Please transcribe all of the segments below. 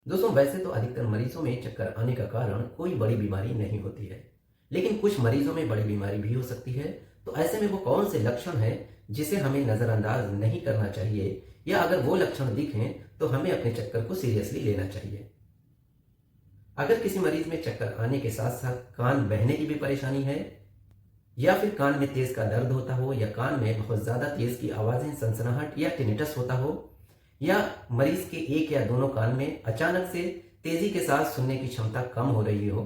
दोस्तों, वैसे तो अधिकतर मरीजों में चक्कर आने का कारण कोई बड़ी बीमारी नहीं होती है, लेकिन कुछ मरीजों में बड़ी बीमारी भी हो सकती है। तो ऐसे में वो कौन से लक्षण हैं जिसे हमें नज़रअंदाज नहीं करना चाहिए, या अगर वो लक्षण दिखें तो हमें अपने चक्कर को सीरियसली लेना चाहिए। अगर किसी मरीज में चक्कर आने के साथ साथ कान बहने की भी परेशानी है, या फिर कान में तेज का दर्द होता हो, या कान में बहुत ज़्यादा तेज की आवाज़ें, सनसनाहट या टिनिटस होता हो, या मरीज के एक या दोनों कान में अचानक से तेजी के साथ सुनने की क्षमता कम हो रही हो,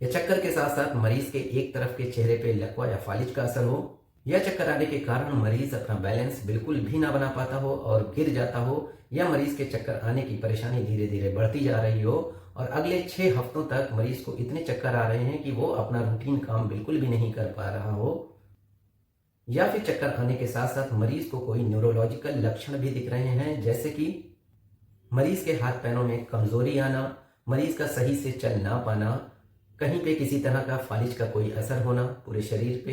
या चक्कर के साथ साथ मरीज के एक तरफ के चेहरे पे लकवा या फालिज का असर हो, या चक्कर आने के कारण मरीज अपना बैलेंस बिल्कुल भी ना बना पाता हो और गिर जाता हो, या मरीज के चक्कर आने की परेशानी धीरे धीरे बढ़ती जा रही हो और अगले 6 हफ्तों तक मरीज को इतने चक्कर आ रहे हैं कि वो अपना रूटीन काम बिल्कुल भी नहीं कर पा रहा हो, या फिर चक्कर आने के साथ साथ मरीज को कोई न्यूरोलॉजिकल लक्षण भी दिख रहे हैं, जैसे कि मरीज के हाथ पैरों में कमजोरी आना, मरीज का सही से चल ना पाना, कहीं पे किसी तरह का फालिज का कोई असर होना पूरे शरीर पे,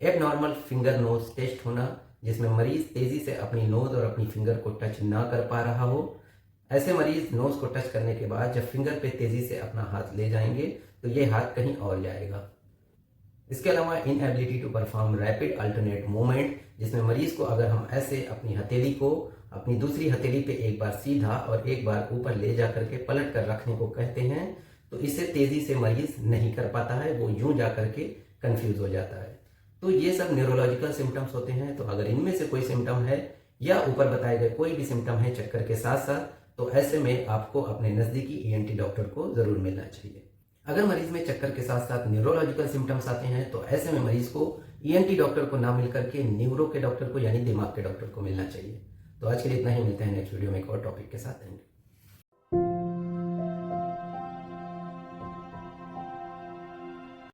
एबनॉर्मल फिंगर नोज टेस्ट होना जिसमें मरीज तेजी से अपनी नोज और अपनी फिंगर को टच ना कर पा रहा हो। ऐसे मरीज नोज को टच करने के बाद जब फिंगर पे तेजी से अपना हाथ ले जाएंगे तो ये हाथ कहीं और जाएगा। इसके अलावा inability to perform rapid alternate movement, जिसमें मरीज को अगर हम ऐसे अपनी हथेली को अपनी दूसरी हथेली पे एक बार सीधा और एक बार ऊपर ले जा करके पलट कर रखने को कहते हैं, तो इससे तेजी से मरीज नहीं कर पाता है, वो यूं जा करके कंफ्यूज हो जाता है। तो ये सब न्यूरोलॉजिकल सिम्टम्स होते हैं। तो अगर इनमें से कोई सिम्टम है या ऊपर बताए गए कोई भी सिम्टम है चक्कर के साथ साथ, तो ऐसे में आपको अपने नज़दीकी ईएनटी डॉक्टर को ज़रूर मिलना चाहिए। अगर मरीज में चक्कर के साथ साथ न्यूरोलॉजिकल सिम्टम्स आते हैं तो ऐसे में मरीज को ईएनटी डॉक्टर को ना मिल करके न्यूरो के डॉक्टर को यानी दिमाग के डॉक्टर को मिलना चाहिए। तो आज के लिए इतना ही, मिलते हैं नेक्स्ट वीडियो में एक और टॉपिक के साथ। Thank you.